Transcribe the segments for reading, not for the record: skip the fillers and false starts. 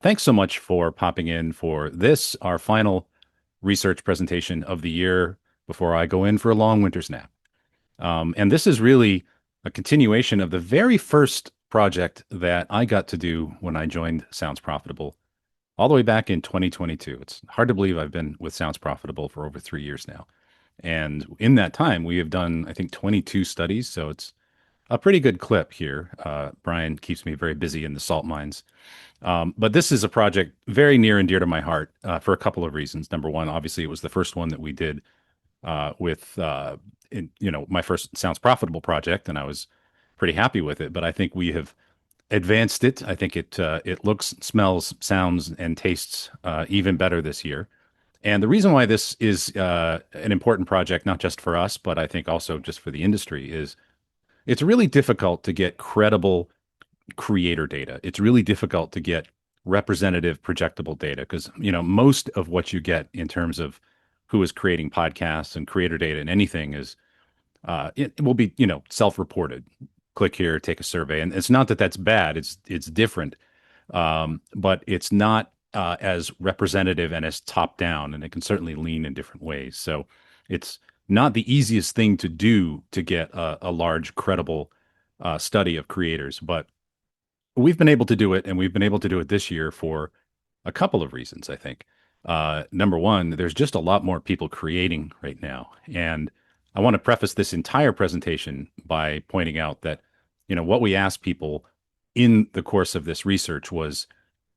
Thanks so much for popping in for this, our final research presentation of the year before I go in for a long winter's nap. And this is really a continuation of the very first project that I got to do when I joined Sounds Profitable all the way back in 2022. It's hard to believe I've been with Sounds Profitable for over 3 years now. And in that time, we have done, I think, 22 studies. So it's a pretty good clip here. Brian keeps me very busy in the salt mines. But this is a project very near and dear to my heart for a couple of reasons. Number one, obviously, it was the first one that we did my first Sounds Profitable project, and I was pretty happy with it. But I think we have advanced it. I think it looks, smells, sounds, and tastes even better this year. And the reason why this is an important project, not just for us, but I think also just for the industry, is it's really difficult to get credible creator data. It's really difficult to get representative projectable data because, most of what you get in terms of who is creating podcasts and creator data and anything is it will be, self-reported. Click here, take a survey. And it's not that that's bad. It's different. But it's not as representative and as top down, and it can certainly lean in different ways. So it's not the easiest thing to do to get a large, credible study of creators, but we've been able to do it, and we've been able to do it this year for a couple of reasons, I think. Number one, there's just a lot more people creating right now. And I want to preface this entire presentation by pointing out that, what we asked people in the course of this research was,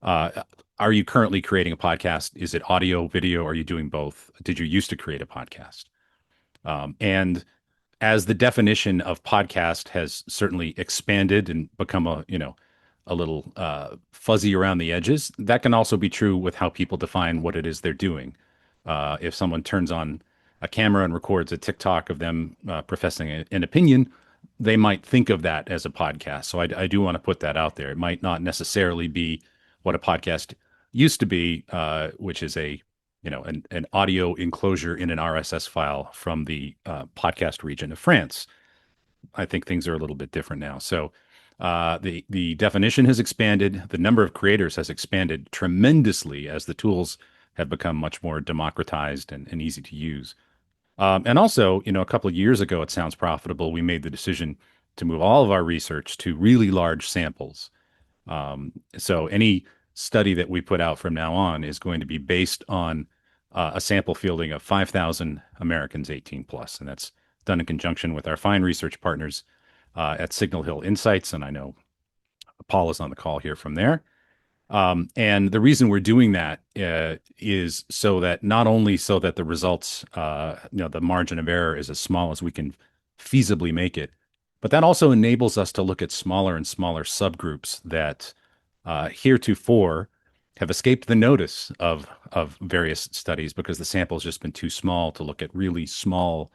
uh, are you currently creating a podcast? Is it audio, video? Are you doing both? Did you used to create a podcast? And as the definition of podcast has certainly expanded and become a little fuzzy around the edges, that can also be true with how people define what it is they're doing. If someone turns on a camera and records a TikTok of them professing an opinion, they might think of that as a podcast. So I do want to put that out there. It might not necessarily be what a podcast used to be, which is an audio enclosure in an RSS file from the podcast region of France. I think things are a little bit different now. So the definition has expanded. The number of creators has expanded tremendously as the tools have become much more democratized and easy to use. And also, a couple of years ago, it sounds profitable. We made the decision to move all of our research to really large samples. So any study that we put out from now on is going to be based on a sample fielding of 5,000 Americans 18 plus, and that's done in conjunction with our fine research partners at Signal Hill Insights. And I know Paul is on the call here from there. And the reason we're doing that is so that not only so that the results, the margin of error is as small as we can feasibly make it, but that also enables us to look at smaller and smaller subgroups that heretofore have escaped the notice of various studies because the sample has just been too small to look at really small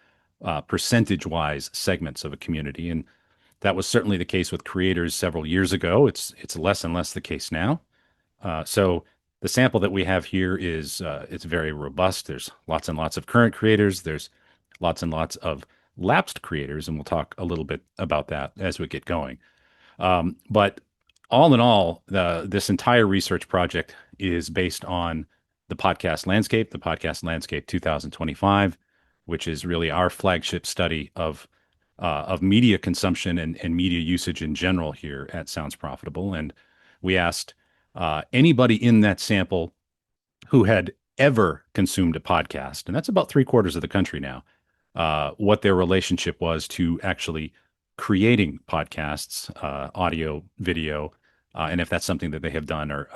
percentage-wise segments of a community. And that was certainly the case with creators several years ago. It's less and less the case now. So the sample that we have here is it's very robust. There's lots and lots of current creators. There's lots and lots of lapsed creators, and we'll talk a little bit about that as we get going. But all in all, this entire research project is based on the Podcast Landscape 2025, which is really our flagship study of media consumption and media usage in general here at Sounds Profitable. And we asked anybody in that sample who had ever consumed a podcast, and that's about 3/4 of the country now, what their relationship was to actually creating podcasts, audio, video, and if that's something that they have done or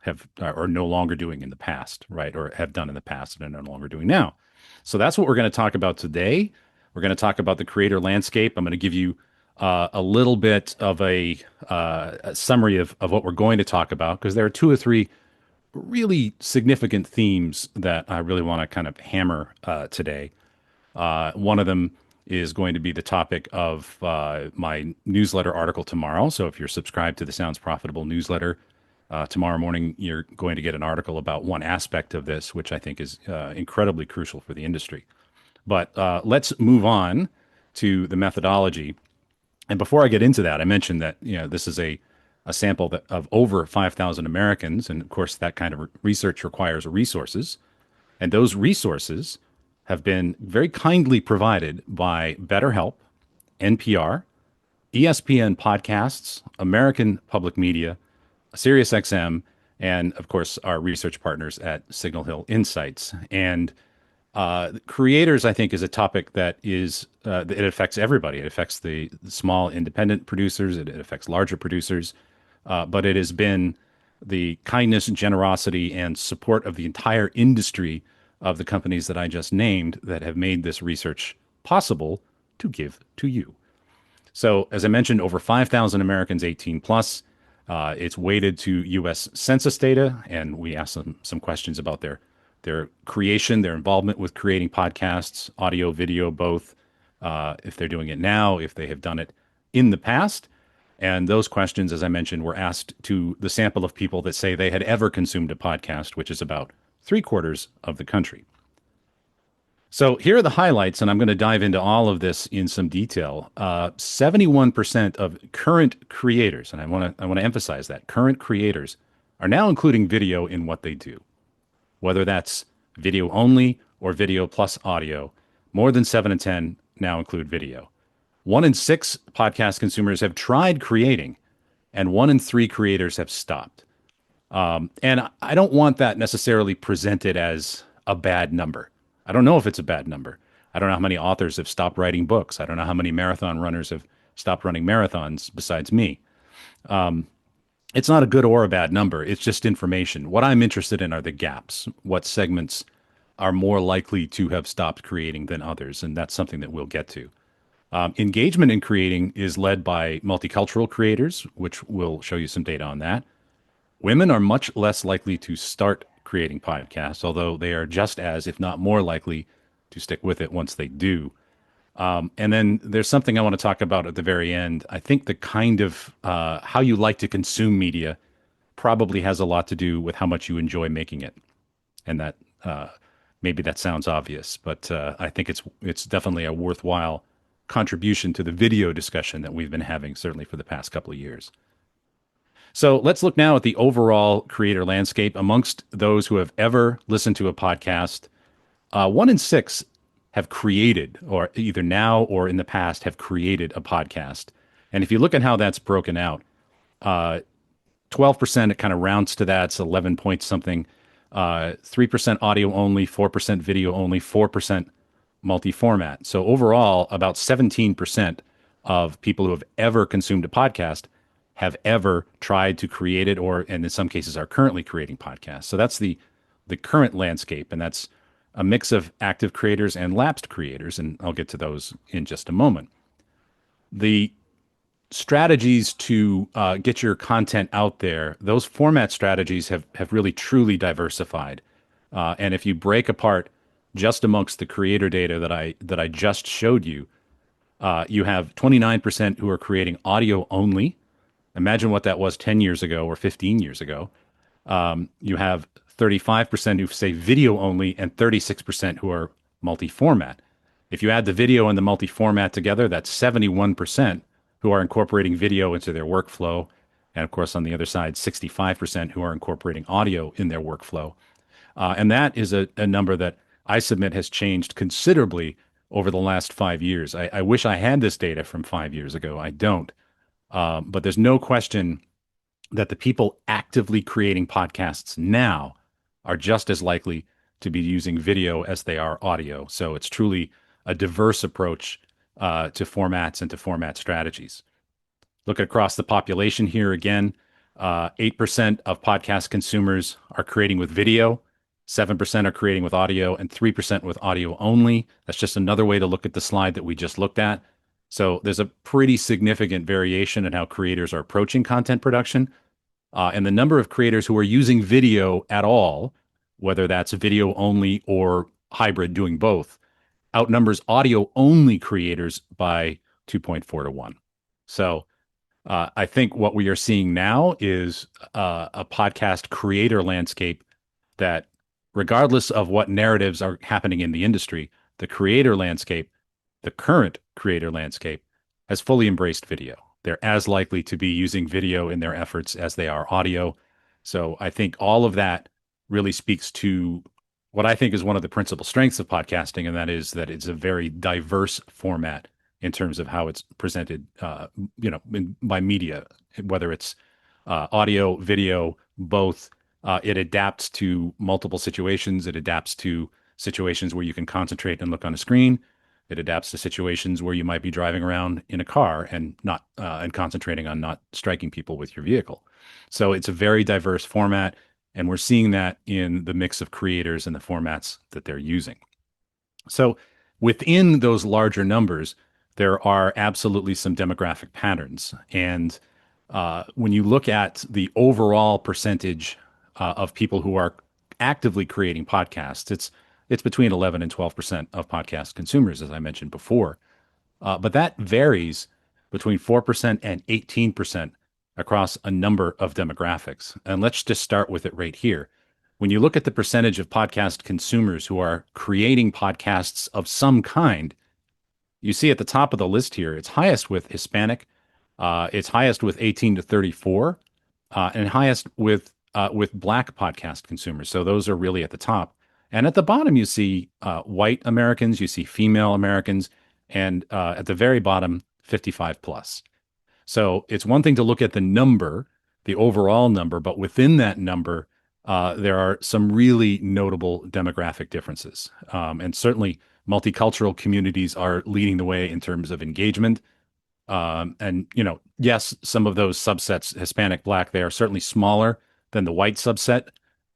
have or no longer doing in the past, right? Or have done in the past and are no longer doing now. So that's what we're going to talk about today. We're going to talk about the creator landscape. I'm going to give you a little bit of a summary of what we're going to talk about because there are two or three really significant themes that I really want to kind of hammer today. One of them is going to be the topic of my newsletter article tomorrow. So if you're subscribed to the Sounds Profitable newsletter, tomorrow morning you're going to get an article about one aspect of this, which I think is incredibly crucial for the industry. But let's move on to the methodology. And before I get into that, I mentioned that this is a a sample of over 5,000 Americans. And of course, that kind of research requires resources. And those resources have been very kindly provided by BetterHelp, NPR, ESPN podcasts, American Public Media, SiriusXM, and of course, our research partners at Signal Hill Insights. And creators, I think, is a topic that it affects everybody. It affects the small independent producers. It affects larger producers. But it has been the kindness and generosity and support of the entire industry of the companies that I just named that have made this research possible to give to you. So, as I mentioned, over 5,000 Americans 18 plus. It's weighted to U.S. Census data, and we asked them some questions about their creation, their involvement with creating podcasts, audio, video, both, if they're doing it now, if they have done it in the past. And those questions, as I mentioned, were asked to the sample of people that say they had ever consumed a podcast, which is about three-quarters of the country. So here are the highlights, and I'm going to dive into all of this in some detail. 71% of current creators, and I want to emphasize that current creators are now including video in what they do, whether that's video only or video plus audio. More than 7 in 10 now include video. 1 in 6 podcast consumers have tried creating, and 1 in 3 creators have stopped. And I don't want that necessarily presented as a bad number. I don't know if it's a bad number. I don't know how many authors have stopped writing books. I don't know how many marathon runners have stopped running marathons besides me. It's not a good or a bad number. It's just information. What I'm interested in are the gaps. What segments are more likely to have stopped creating than others? And that's something that we'll get to. Engagement in creating is led by multicultural creators, which we'll show you some data on that. Women are much less likely to start creating podcasts, although they are just as, if not more likely to stick with it once they do. And then there's something I want to talk about at the very end. I think the kind of how you like to consume media probably has a lot to do with how much you enjoy making it. And that maybe that sounds obvious, but I think it's definitely a worthwhile contribution to the video discussion that we've been having, certainly for the past couple of years. So let's look now at the overall creator landscape. Amongst those who have ever listened to a podcast, 1 in 6 have created, or either now or in the past, have created a podcast. And if you look at how that's broken out, 12%, it kind of rounds to that. It's 11 point something. 3% audio only, 4% video only, 4% multi-format. So overall, about 17% of people who have ever consumed a podcast have ever tried to create it, or and in some cases are currently creating podcasts. So that's the current landscape, and that's a mix of active creators and lapsed creators, and I'll get to those in just a moment. The strategies to get your content out there, those format strategies have really truly diversified. And if you break apart just amongst the creator data that I just showed you, you have 29% who are creating audio only. Imagine what that was 10 years ago or 15 years ago. You have 35% who say video only and 36% who are multi-format. If you add the video and the multi-format together, that's 71% who are incorporating video into their workflow. And of course, on the other side, 65% who are incorporating audio in their workflow. And that is a number that I submit has changed considerably over the last 5 years. I wish I had this data from 5 years ago. I don't. But there's no question that the people actively creating podcasts now are just as likely to be using video as they are audio. So it's truly a diverse approach to formats and to format strategies. Look across the population here again. 8% of podcast consumers are creating with video, 7% are creating with audio, and 3% with audio only. That's just another way to look at the slide that we just looked at. So there's a pretty significant variation in how creators are approaching content production. And the number of creators who are using video at all, whether that's video only or hybrid doing both, outnumbers audio only creators by 2.4 to 1. So I think what we are seeing now is a podcast creator landscape that, regardless of what narratives are happening in the industry, the creator landscape, the current creator landscape, has fully embraced video. They're as likely to be using video in their efforts as they are audio. So I think all of that really speaks to what I think is one of the principal strengths of podcasting, and that is that it's a very diverse format in terms of how it's presented, by media, whether it's audio, video, both. It adapts to multiple situations. It adapts to situations where you can concentrate and look on a screen. It adapts to situations where you might be driving around in a car and not and concentrating on not striking people with your vehicle. So it's a very diverse format, and we're seeing that in the mix of creators and the formats that they're using. So within those larger numbers, there are absolutely some demographic patterns. And when you look at the overall percentage of people who are actively creating podcasts, it's between 11 and 12% of podcast consumers, as I mentioned before. But that varies between 4% and 18% across a number of demographics. And let's just start with it right here. When you look at the percentage of podcast consumers who are creating podcasts of some kind, you see at the top of the list here, it's highest with Hispanic, it's highest with 18 to 34, and highest with Black podcast consumers. So those are really at the top. And at the bottom, you see white Americans, you see female Americans, and at the very bottom, 55 plus. So it's one thing to look at the number, the overall number, but within that number, there are some really notable demographic differences. And certainly, multicultural communities are leading the way in terms of engagement. And, yes, some of those subsets, Hispanic, Black, they are certainly smaller than the white subset.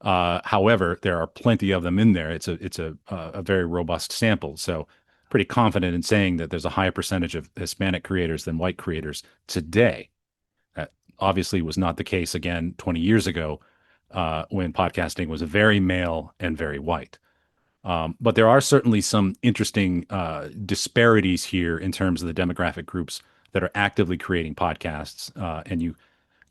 However, there are plenty of them in there. It's a very robust sample. So pretty confident in saying that there's a higher percentage of Hispanic creators than white creators today. That obviously was not the case again 20 years ago, when podcasting was very male and very white. But there are certainly some interesting disparities here in terms of the demographic groups that are actively creating podcasts. And you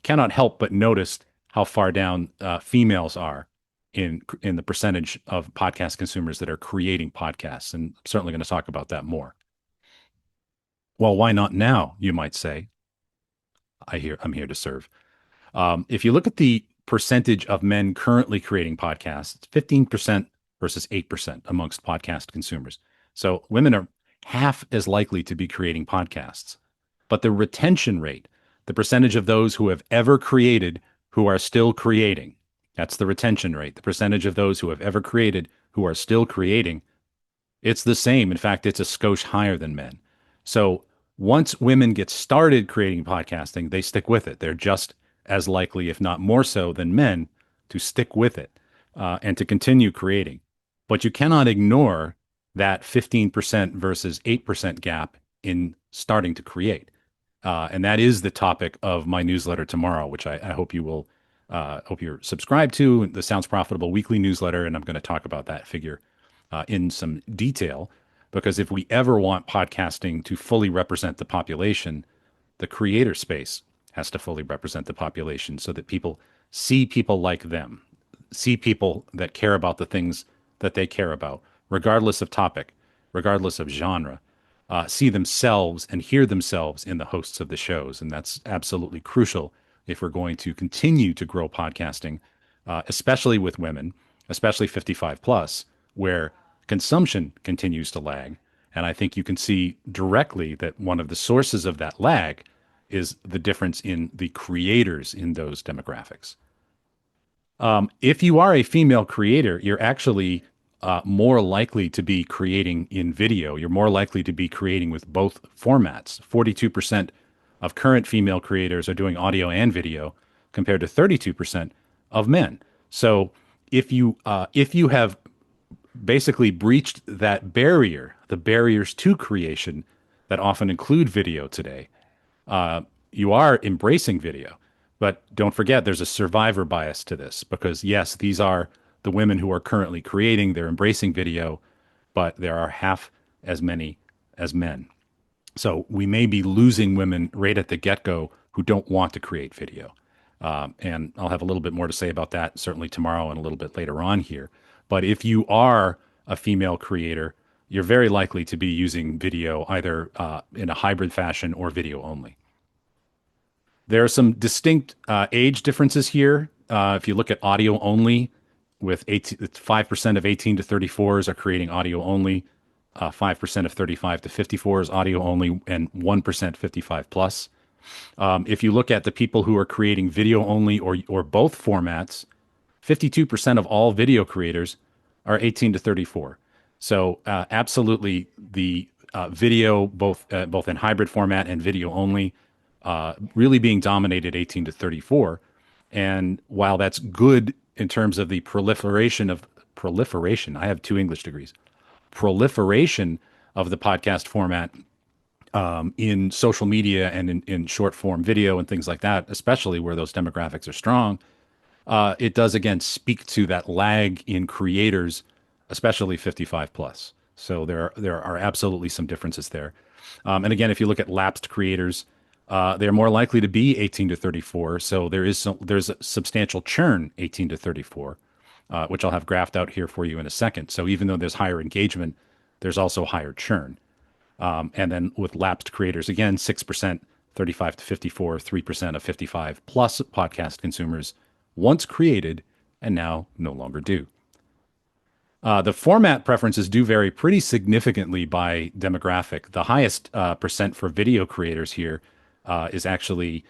cannot help but notice how far down females are in the percentage of podcast consumers that are creating podcasts. And I'm certainly going to talk about that more. Well, why not now, you might say? I'm here to serve. If you look at the percentage of men currently creating podcasts, it's 15% versus 8% amongst podcast consumers. So women are half as likely to be creating podcasts. But the retention rate, the percentage of those who have ever created who are still creating, that's the retention rate. The percentage of those who have ever created who are still creating, it's the same. In fact, it's a skosh higher than men. So once women get started creating podcasting, they stick with it. They're just as likely, if not more so, than men to stick with it and to continue creating. But you cannot ignore that 15% versus 8% gap in starting to create. And that is the topic of my newsletter tomorrow, which I hope you will hope you're subscribed to, the Sounds Profitable weekly newsletter. And I'm going to talk about that figure in some detail, because if we ever want podcasting to fully represent the population, the creator space has to fully represent the population so that people see people like them, see people that care about the things that they care about, regardless of topic, regardless of genre, see themselves and hear themselves in the hosts of the shows. And that's absolutely crucial if we're going to continue to grow podcasting, especially with women, especially 55 plus, where consumption continues to lag. And I think you can see directly that one of the sources of that lag is the difference in the creators in those demographics. If you are a female creator, you're actually more likely to be creating in video. You're more likely to be creating with both formats. 42% of current female creators are doing audio and video, compared to 32% of men. So if you have basically breached that barrier, the barriers to creation that often include video today, you are embracing video. But don't forget, there's a survivor bias to this, because yes, these are the women who are currently creating, they're embracing video, but there are half as many as men. So we may be losing women right at the get-go who don't want to create video. And I'll have a little bit more to say about that certainly tomorrow and a little bit later on here. But if you are a female creator, you're very likely to be using video either in a hybrid fashion or video only. There are some distinct age differences here. If you look at audio only, with 5% of 18 to 34s are creating audio only, 5% of 35 to 54s audio only, and 1% 55 plus. If you look at the people who are creating video only or both formats, 52% of all video creators are 18 to 34. So absolutely, the video both in hybrid format and video only really being dominated 18 to 34. And while that's good in terms of the proliferation, I have two English degrees, proliferation of the podcast format in social media and in short form video and things like that, especially where those demographics are strong, it does again speak to that lag in creators, especially 55 plus. So there are absolutely some differences there. And again, if you look at lapsed creators, they're more likely to be 18 to 34. So there's a substantial churn 18 to 34, which I'll have graphed out here for you in a second. So even though there's higher engagement, there's also higher churn. And then with lapsed creators, again, 6%, 35 to 54, 3% of 55 plus podcast consumers once created and now no longer do. The format preferences do vary pretty significantly by demographic. The highest percent for video creators here is actually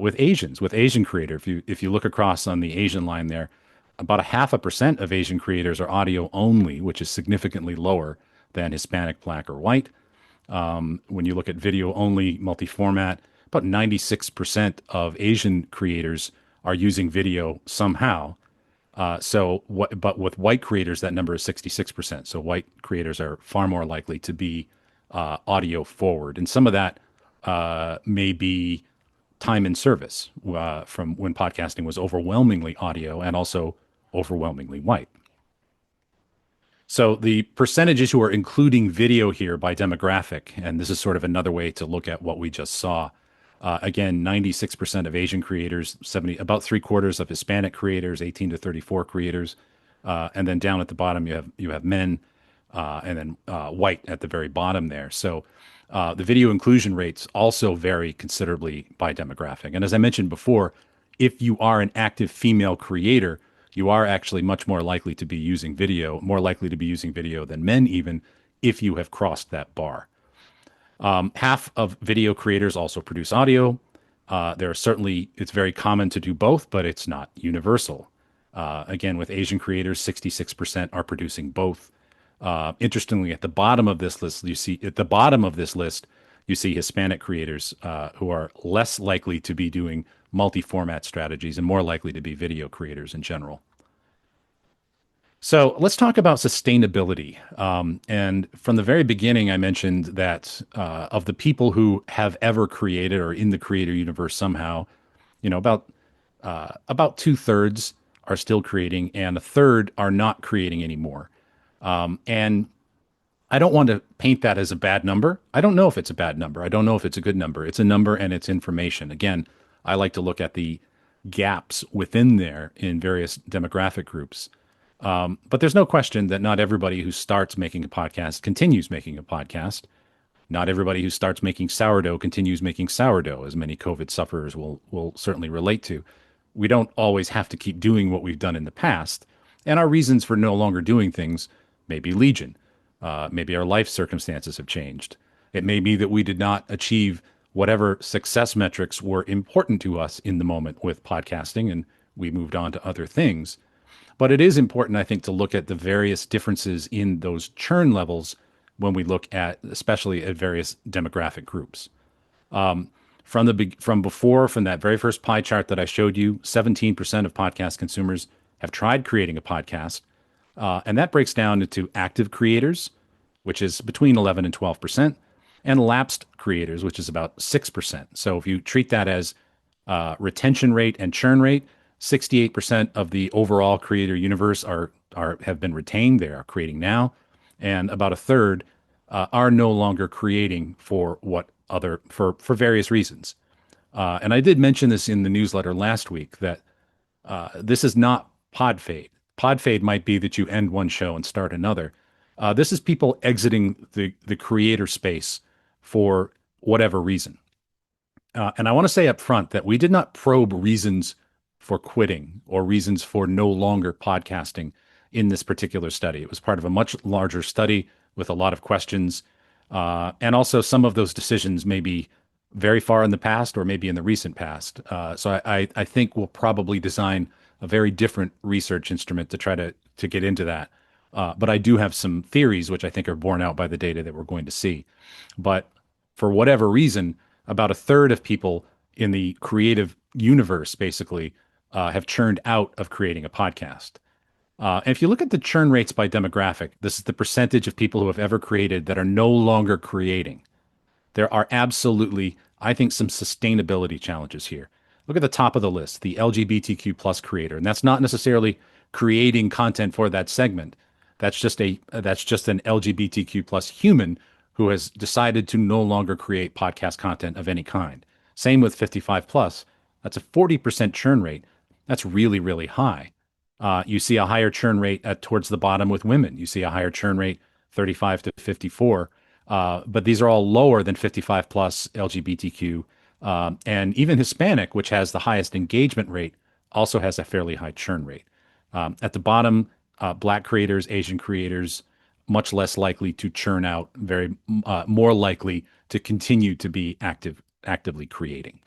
with Asians, with Asian creator. If you look across on the Asian line there, about a 0.5% of Asian creators are audio only, which is significantly lower than Hispanic, Black, or White. When you look at video only multi-format, about 96% of Asian creators are using video somehow. But with white creators, that number is 66%. So white creators are far more likely to be audio forward. And some of that may be time in service from when podcasting was overwhelmingly audio and also overwhelmingly white. So the percentages who are including video here by demographic, and this is sort of another way to look at what we just saw. Again, 96% of Asian creators, about three quarters of Hispanic creators, 18 to 34 creators, and then down at the bottom you have men, and then white at the very bottom there. So the video inclusion rates also vary considerably by demographic. And as I mentioned before, if you are an active female creator, you are actually much more likely to be using video, more likely to be using video than men, even if you have crossed that bar. Half of video creators also produce audio. It's very common to do both, but it's not universal. Again, with Asian creators, 66% are producing both. Interestingly, at the bottom of this list, you see Hispanic creators who are less likely to be doing multi-format strategies and more likely to be video creators in general. So let's talk about sustainability. And from the very beginning, I mentioned that of the people who have ever created or in the creator universe somehow, about 2/3 are still creating, and a third are not creating anymore. And I don't want to paint that as a bad number. I don't know if it's a bad number. I don't know if it's a good number. It's a number and it's information. Again, I like to look at the gaps within there in various demographic groups. But there's no question that not everybody who starts making a podcast continues making a podcast. Not everybody who starts making sourdough continues making sourdough, as many COVID sufferers will certainly relate to. We don't always have to keep doing what we've done in the past, and our reasons for no longer doing things may be legion. Maybe our life circumstances have changed. It may be that we did not achieve whatever success metrics were important to us in the moment with podcasting, and we moved on to other things. But it is important, I think, to look at the various differences in those churn levels when we look at, especially at various demographic groups. From that very first pie chart that I showed you, 17% of podcast consumers have tried creating a podcast, and that breaks down into active creators, which is between 11 and 12%, and lapsed creators, which is about 6%. So if you treat that as retention rate and churn rate, 68% of the overall creator universe have been retained. They are creating now, and about a third are no longer creating for various reasons. And I did mention this in the newsletter last week that this is not pod fade. Pod fade might be that you end one show and start another. This is people exiting the creator space for whatever reason. And I want to say up front that we did not probe reasons for quitting or reasons for no longer podcasting in this particular study. It was part of a much larger study with a lot of questions. And also, some of those decisions may be very far in the past or maybe in the recent past. So I think we'll probably design a very different research instrument to try to get into that. But I do have some theories which I think are borne out by the data that we're going to see. But for whatever reason, about a third of people in the creative universe basically have churned out of creating a podcast. And if you look at the churn rates by demographic, this is the percentage of people who have ever created that are no longer creating. There are absolutely, I think, some sustainability challenges here. Look at the top of the list, the LGBTQ plus creator, and that's not necessarily creating content for that segment. That's just an LGBTQ plus human who has decided to no longer create podcast content of any kind. Same with 55 plus. That's a 40% churn rate. That's really, really high. You see a higher churn rate towards the bottom with women. You see a higher churn rate 35 to 54. But these are all lower than 55 plus LGBTQ. And even Hispanic, which has the highest engagement rate, also has a fairly high churn rate. At the bottom, Black creators, Asian creators, much less likely to churn out, very more likely to continue to be actively creating.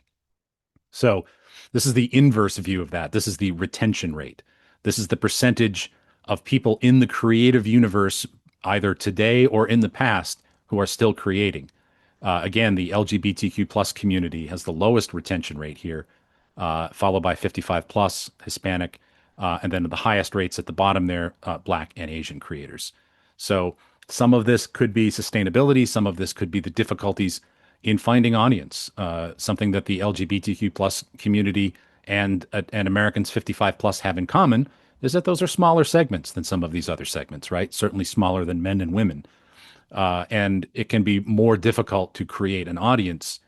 So this is the inverse view of that. This is the retention rate. This is the percentage of people in the creative universe, either today or in the past, who are still creating. Again, the LGBTQ plus community has the lowest retention rate here, followed by 55 plus, Hispanic, and then the highest rates at the bottom there, Black and Asian creators. So some of this could be sustainability. Some of this could be the difficulties in finding audience. Something that the LGBTQ plus community and Americans 55 plus have in common is that those are smaller segments than some of these other segments, right? Certainly smaller than men and women. And it can be more difficult to create an audience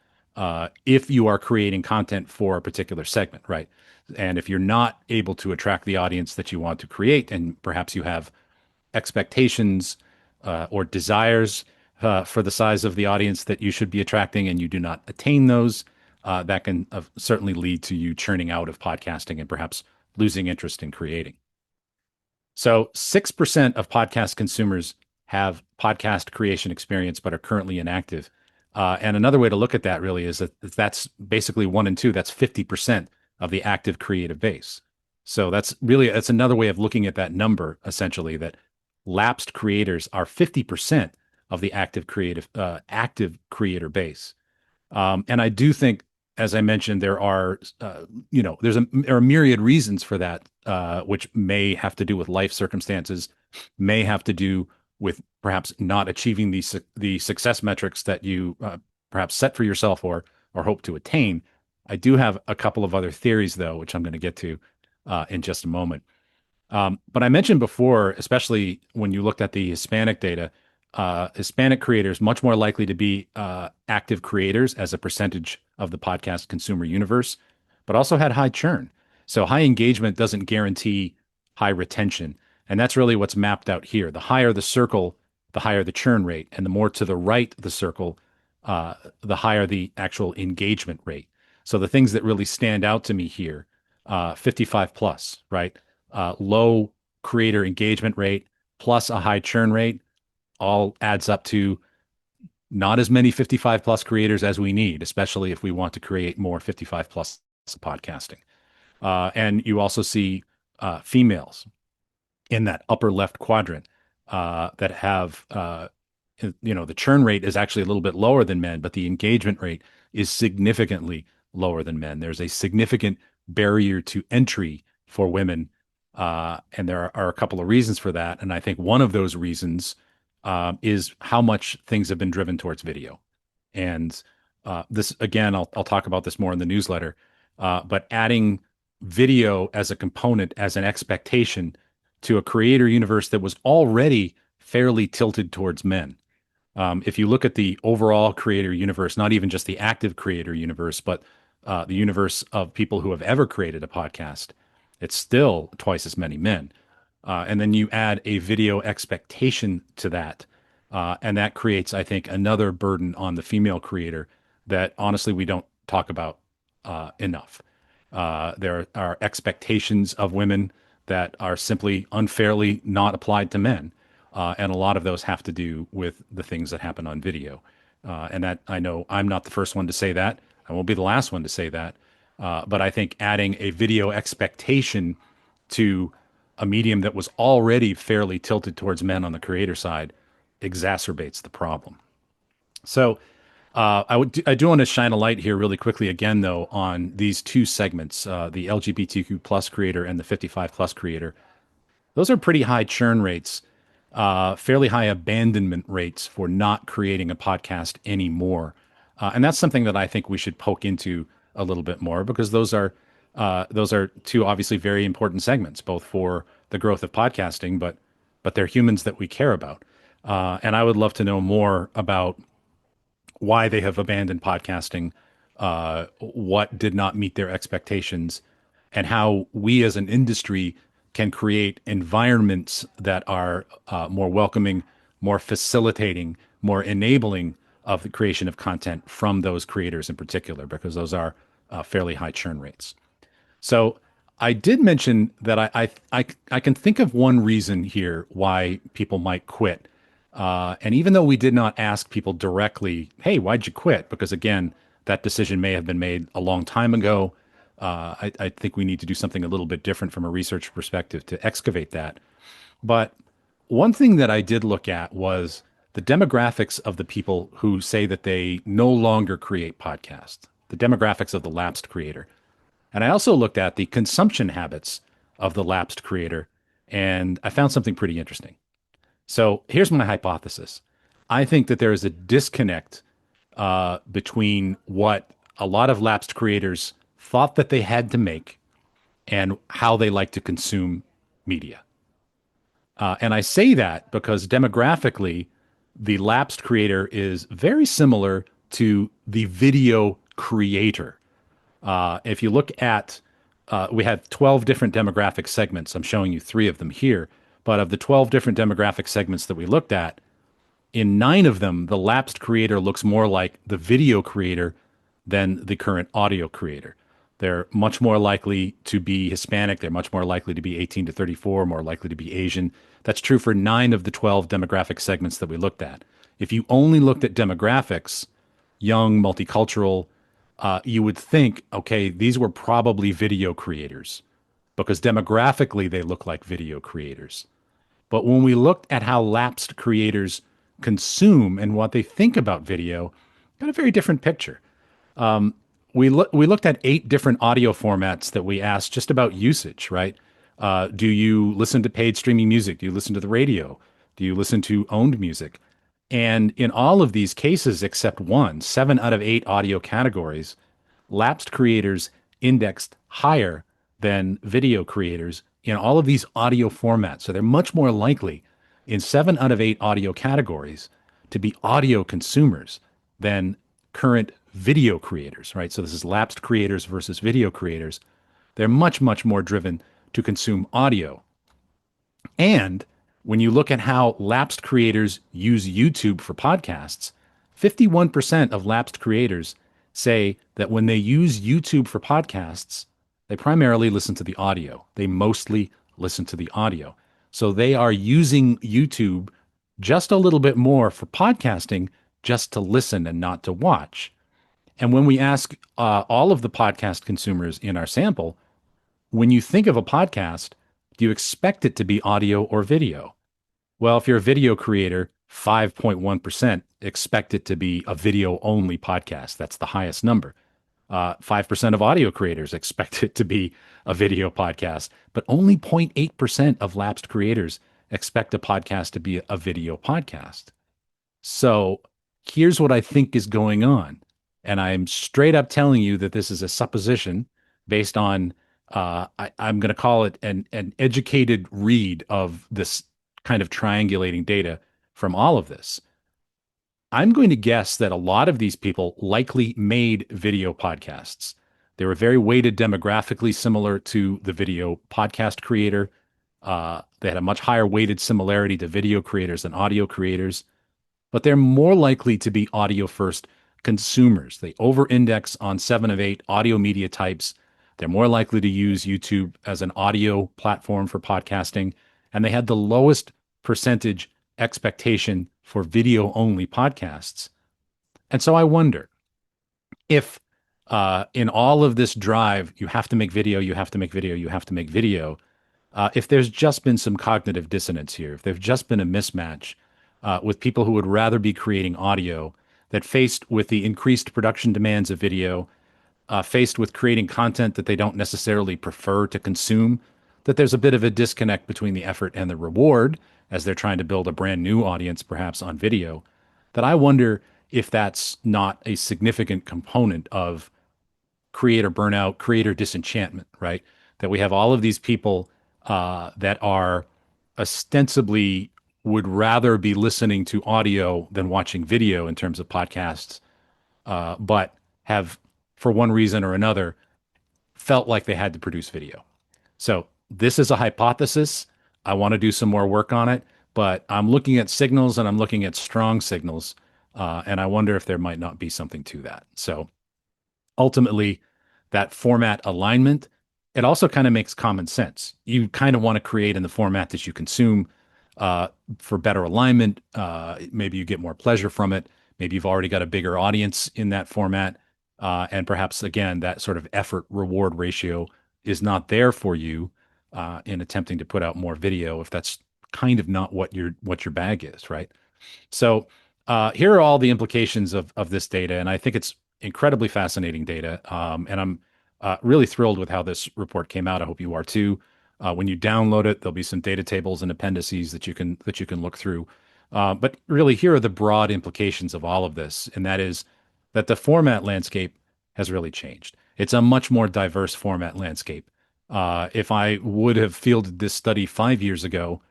if you are creating content for a particular segment, right? And if you're not able to attract the audience that you want to create, and perhaps you have expectations or desires for the size of the audience that you should be attracting, and you do not attain those, that can certainly lead to you churning out of podcasting and perhaps losing interest in creating. So 6% of podcast consumers have podcast creation experience but are currently inactive. And another way to look at that really is that that's basically one and two. That's 50% of the active creative base. So that's another way of looking at that number, essentially, that lapsed creators are 50% of the active creator base. And I do think, as I mentioned, there are, there are myriad reasons for that, which may have to do with life circumstances, may have to do with perhaps not achieving the success metrics that you perhaps set for yourself or hope to attain. I do have a couple of other theories, though, which I'm going to get to in just a moment. But I mentioned before, especially when you looked at the Hispanic data, Hispanic creators much more likely to be active creators as a percentage of the podcast consumer universe, but also had high churn. So high engagement doesn't guarantee high retention. And that's really what's mapped out here. The higher the circle, the higher the churn rate. And the more to the right the circle, the higher the actual engagement rate. So the things that really stand out to me here, 55 plus, right? Low creator engagement rate plus a high churn rate all adds up to not as many 55 plus creators as we need, especially if we want to create more 55 plus podcasting. And you also see females in that upper left quadrant that have, the churn rate is actually a little bit lower than men, but the engagement rate is significantly lower than men. There's a significant barrier to entry for women. And there are a couple of reasons for that. And I think one of those reasons is how much things have been driven towards video. And this, again, I'll talk about this more in the newsletter, but adding video as a component, as an expectation to a creator universe that was already fairly tilted towards men. If you look at the overall creator universe, not even just the active creator universe, but the universe of people who have ever created a podcast, it's still twice as many men. And then you add a video expectation to that. And that creates, I think, another burden on the female creator that honestly we don't talk about enough. There are expectations of women that are simply unfairly not applied to men. And a lot of those have to do with the things that happen on video. And that I know I'm not the first one to say that. I won't be the last one to say that. But I think adding a video expectation to a medium that was already fairly tilted towards men on the creator side exacerbates the problem. So I do want to shine a light here really quickly again, though, on these two segments, the LGBTQ plus creator and the 55 plus creator. Those are pretty high churn rates, fairly high abandonment rates for not creating a podcast anymore. And that's something that I think we should poke into a little bit more because those are two obviously very important segments, both for the growth of podcasting, but they're humans that we care about. And I would love to know more about why they have abandoned podcasting, what did not meet their expectations, and how we as an industry can create environments that are more welcoming, more facilitating, more enabling of the creation of content from those creators in particular, because those are fairly high churn rates. So I did mention that I can think of one reason here why people might quit. And even though we did not ask people directly, hey, why'd you quit? Because again, that decision may have been made a long time ago. I think we need to do something a little bit different from a research perspective to excavate that. But one thing that I did look at was the demographics of the people who say that they no longer create podcasts, the demographics of the lapsed creator. And I also looked at the consumption habits of the lapsed creator, and I found something pretty interesting. So here's my hypothesis. I think that there is a disconnect between what a lot of lapsed creators thought that they had to make and how they like to consume media. And I say that because demographically, the lapsed creator is very similar to the video creator. If you look at, we have 12 different demographic segments. I'm showing you three of them here. But of the 12 different demographic segments that we looked at, in nine of them, the lapsed creator looks more like the video creator than the current audio creator. They're much more likely to be Hispanic. They're much more likely to be 18 to 34, more likely to be Asian. That's true for nine of the 12 demographic segments that we looked at. If you only looked at demographics, young, multicultural, you would think, okay, these were probably video creators because demographically they look like video creators. But when we looked at how lapsed creators consume and what they think about video, got a very different picture. We looked at 8 different audio formats that we asked just about usage, right? Do you listen to paid streaming music? Do you listen to the radio? Do you listen to owned music? And in all of these cases, except one, 7 out of 8 audio categories, lapsed creators indexed higher than video creators in all of these audio formats. So they're much more likely in 7 out of 8 audio categories to be audio consumers than current video creators, right? So this is lapsed creators versus video creators. They're much, much more driven to consume audio. And when you look at how lapsed creators use YouTube for podcasts, 51% of lapsed creators say that when they use YouTube for podcasts, they primarily listen to the audio. They mostly listen to the audio. So they are using YouTube just a little bit more for podcasting, just to listen and not to watch. And when we ask all of the podcast consumers in our sample, when you think of a podcast, do you expect it to be audio or video? Well, if you're a video creator, 5.1% expect it to be a video only podcast. That's the highest number. 5% of audio creators expect it to be a video podcast, but only 0.8% of lapsed creators expect a podcast to be a video podcast. So here's what I think is going on. And I'm straight up telling you that this is a supposition based on, I'm going to call it an educated read of this kind of triangulating data from all of this. I'm going to guess that a lot of these people likely made video podcasts. They were very weighted demographically similar to the video podcast creator. They had a much higher weighted similarity to video creators than audio creators, but they're more likely to be audio first consumers. They over index on seven of eight audio media types. They're more likely to use YouTube as an audio platform for podcasting. And they had the lowest percentage expectation for video only podcasts. And so I wonder if in all of this drive, you have to make video, you have to make video, you have to make video, if there's just been some cognitive dissonance here, if there's just been a mismatch with people who would rather be creating audio, that faced with the increased production demands of video, faced with creating content that they don't necessarily prefer to consume, that there's a bit of a disconnect between the effort and the reward as they're trying to build a brand new audience, perhaps on video, that I wonder if that's not a significant component of creator burnout, creator disenchantment, right? That we have all of these people that are ostensibly would rather be listening to audio than watching video in terms of podcasts, but have, for one reason or another, felt like they had to produce video. So this is a hypothesis. I want to do some more work on it, but I'm looking at signals and I'm looking at strong signals, and I wonder if there might not be something to that. So ultimately, that format alignment, it also kind of makes common sense. You kind of want to create in the format that you consume uh, for better alignment. Maybe you get more pleasure from it. Maybe you've already got a bigger audience in that format. And perhaps, again, that sort of effort reward ratio is not there for you in attempting to put out more video if that's kind of not what your bag is, right? So here are all the implications of this data, and I think it's incredibly fascinating data. And I'm really thrilled with how this report came out. I hope you are too. When you download it, there'll be some data tables and appendices that you can look through. But really, here are the broad implications of all of this, and that is that the format landscape has really changed. It's a much more diverse format landscape. If I would have fielded this study 5 years ago,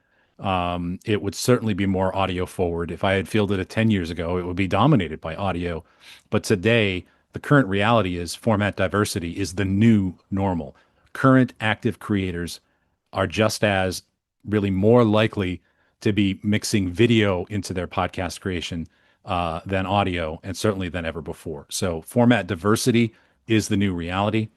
it would certainly be more audio forward. If I had fielded it 10 years ago, it would be dominated by audio. But today, the current reality is format diversity is the new normal. Current active creators are just as really more likely to be mixing video into their podcast creation than audio, and certainly than ever before. So, format diversity is the new reality.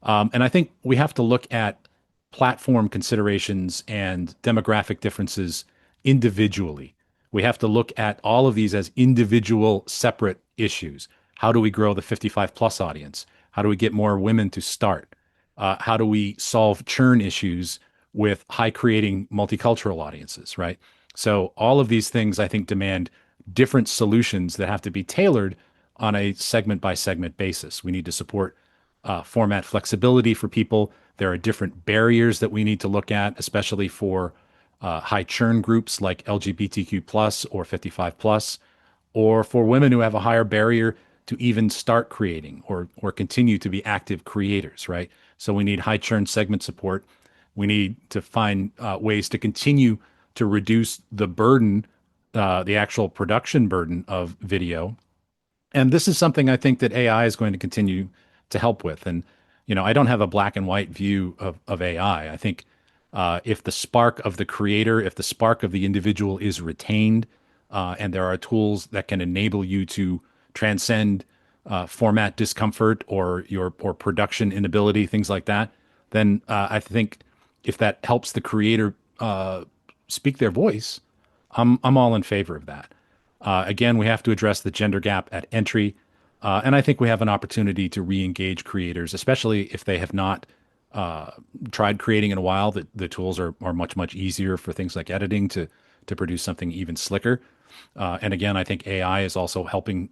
And I think we have to look at platform considerations and demographic differences individually. We have to look at all of these as individual, separate issues. How do we grow the 55 plus audience? How do we get more women to start? How do we solve churn issues with high creating multicultural audiences, right? So, all of these things I think demand different solutions that have to be tailored on a segment by segment basis. We need to support format flexibility for people. There are different barriers that we need to look at, especially for high churn groups like LGBTQ plus or 55 plus, or for women who have a higher barrier to even start creating or continue to be active creators, right? So we need high churn segment support. We need to find ways to continue to reduce the burden, the actual production burden of video, and this is something I think that AI is going to continue to help with. And, I don't have a black and white view of AI. I think if the spark of the creator, if the spark of the individual is retained, and there are tools that can enable you to transcend format discomfort or production inability, things like that, then I think if that helps the creator speak their voice, I'm all in favor of that. Again, we have to address the gender gap at entry. And I think we have an opportunity to re-engage creators, especially if they have not tried creating in a while. That the tools are much, much easier for things like editing to produce something even slicker. And again, I think AI is also helping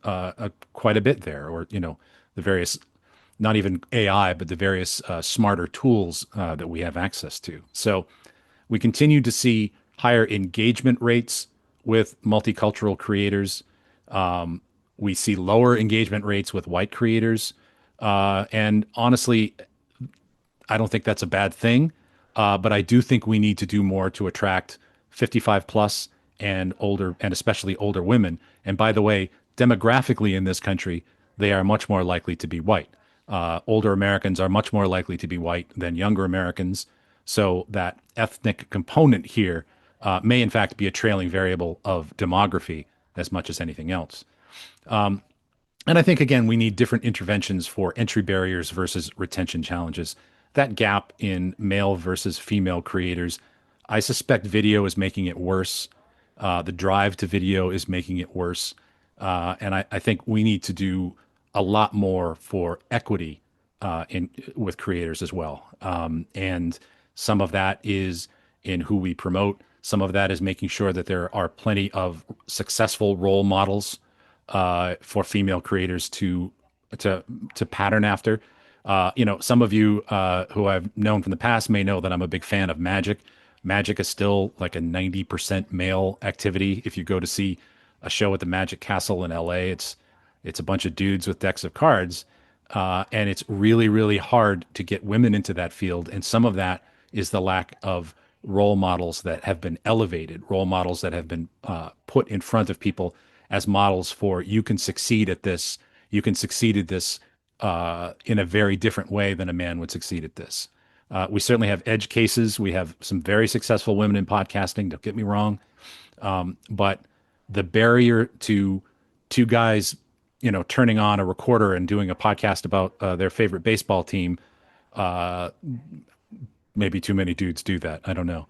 quite a bit there, or, the various, not even AI, but the various smarter tools that we have access to. So we continue to see higher engagement rates with multicultural creators. We see lower engagement rates with white creators. And honestly, I don't think that's a bad thing. But I do think we need to do more to attract 55 plus and older, and especially older women. And by the way, demographically in this country, they are much more likely to be white. Older Americans are much more likely to be white than younger Americans. So that ethnic component here may in fact be a trailing variable of demography as much as anything else. And I think, again, we need different interventions for entry barriers versus retention challenges. That gap in male versus female creators, I suspect video is making it worse. The drive to video is making it worse. And I think we need to do a lot more for equity in with creators as well. And some of that is in who we promote. Some of that is making sure that there are plenty of successful role models for female creators to to pattern after. Some of you who I've known from the past may know that I'm a big fan of Magic. Magic is still like a 90% male activity. If you go to see a show at the Magic Castle in LA, it's a bunch of dudes with decks of cards, and it's really, really hard to get women into that field. And some of that is the lack of role models that have been elevated, role models that have been put in front of people as models for you can succeed at this, you can succeed at this in a very different way than a man would succeed at this. We certainly have edge cases. We have some very successful women in podcasting. Don't get me wrong, but the barrier to two guys, turning on a recorder and doing a podcast about their favorite baseball team, uh, maybe too many dudes do that. I don't know.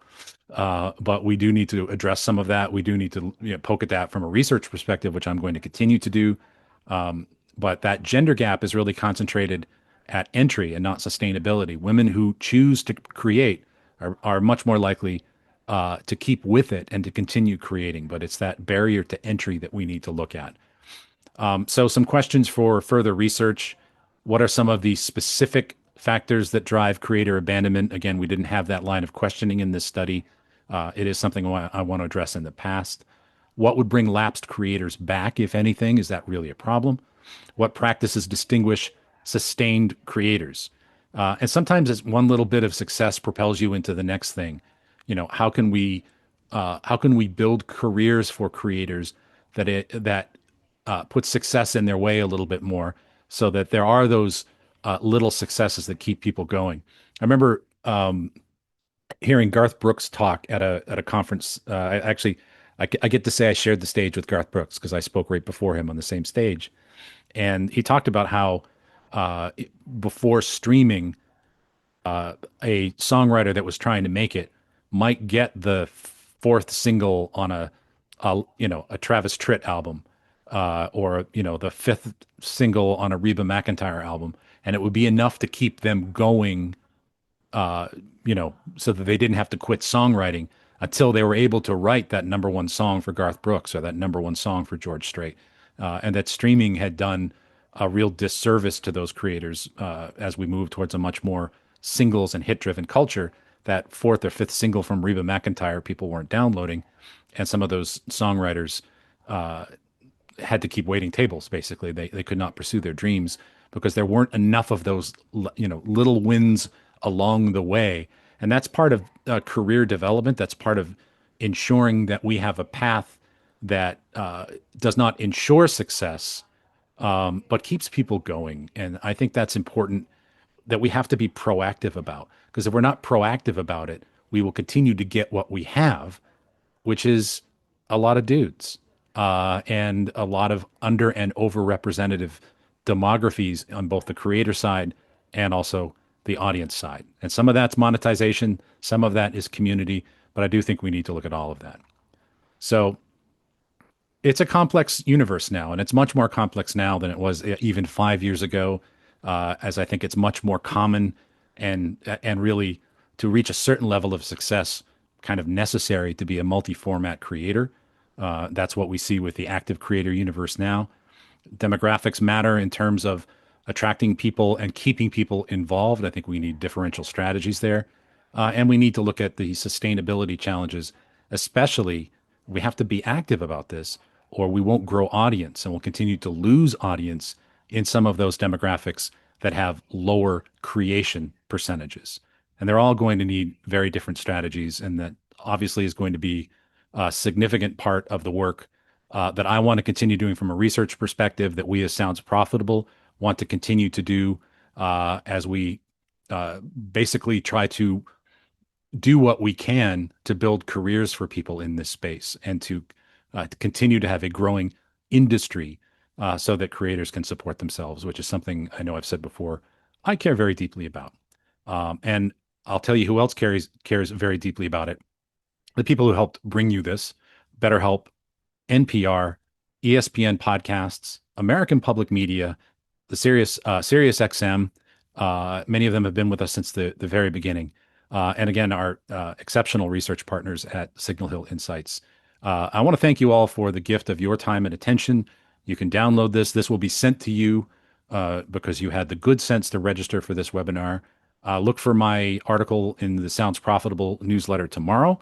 But we do need to address some of that. We do need to poke at that from a research perspective, which I'm going to continue to do. But that gender gap is really concentrated at entry and not sustainability. Women who choose to create are much more likely to keep with it and to continue creating. But it's that barrier to entry that we need to look at. So, some questions for further research. What are some of the specific factors that drive creator abandonment? Again, we didn't have that line of questioning in this study. It is something I want to address in the past. What would bring lapsed creators back, if anything? Is that really a problem? What practices distinguish sustained creators? And sometimes it's one little bit of success propels you into the next thing. How can we build careers for creators that put success in their way a little bit more, so that there are those little successes that keep people going. I remember hearing Garth Brooks talk at a conference. I get to say I shared the stage with Garth Brooks because I spoke right before him on the same stage, and he talked about how before streaming, a songwriter that was trying to make it might get the fourth single on a Travis Tritt album, or the fifth single on a Reba McEntire album, and it would be enough to keep them going, so that they didn't have to quit songwriting until they were able to write that number one song for Garth Brooks or that number one song for George Strait. And that streaming had done a real disservice to those creators as we move towards a much more singles and hit driven culture. That fourth or fifth single from Reba McEntire, people weren't downloading. And some of those songwriters had to keep waiting tables. Basically, they could not pursue their dreams because there weren't enough of those little wins along the way. And that's part of career development. That's part of ensuring that we have a path that does not ensure success, but keeps people going. And I think that's important, that we have to be proactive about, because if we're not proactive about it, we will continue to get what we have, which is a lot of dudes, and a lot of under and overrepresentative demographies on both the creator side and also the audience side. And some of that's monetization, some of that is community, but I do think we need to look at all of that. So it's a complex universe now, and it's much more complex now than it was even 5 years ago. As I think it's much more common, and really, to reach a certain level of success, kind of necessary to be a multi-format creator. That's what we see with the active creator universe now. Demographics matter in terms of attracting people and keeping people involved. I think we need differential strategies there. And we need to look at the sustainability challenges, especially. We have to be active about this, or we won't grow audience and we'll continue to lose audience in some of those demographics that have lower creation percentages. And they're all going to need very different strategies. And that obviously is going to be a significant part of the work that I want to continue doing from a research perspective, that we as Sounds Profitable want to continue to do as we basically try to do what we can to build careers for people in this space, and to continue to have a growing industry so that creators can support themselves, which is something I know I've said before. I care very deeply about. And I'll tell you who else cares very deeply about it. The people who helped bring you this: BetterHelp, NPR, ESPN podcasts, American Public Media, the Sirius XM. Many of them have been with us since the very beginning. And again, our exceptional research partners at Signal Hill Insights. I want to thank you all for the gift of your time and attention. You can download this. This will be sent to you because you had the good sense to register for this webinar. Look for my article in the Sounds Profitable newsletter tomorrow.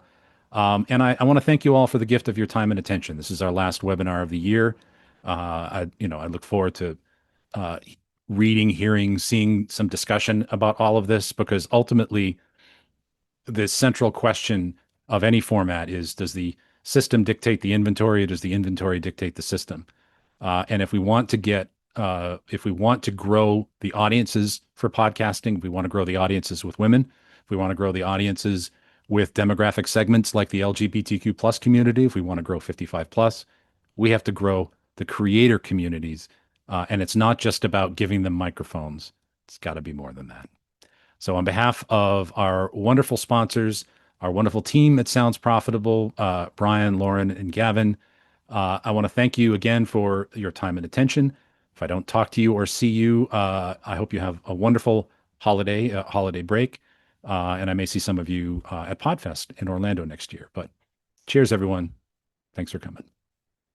And I want to thank you all for the gift of your time and attention. This is our last webinar of the year. I look forward to uh, reading, hearing, seeing some discussion about all of this, because ultimately the central question of any format is: does the system dictate the inventory, or does the inventory dictate the system? And if we want to grow the audiences for podcasting, if we want to grow the audiences with women, if we want to grow the audiences with demographic segments like the LGBTQ plus community, if we want to grow 55 plus, we have to grow the creator communities. And it's not just about giving them microphones. It's got to be more than that. So, on behalf of our wonderful sponsors, our wonderful team at Sounds Profitable, Brian, Lauren, and Gavin, I want to thank you again for your time and attention. If I don't talk to you or see you, I hope you have a wonderful holiday break. And I may see some of you at Podfest in Orlando next year. But cheers, everyone. Thanks for coming.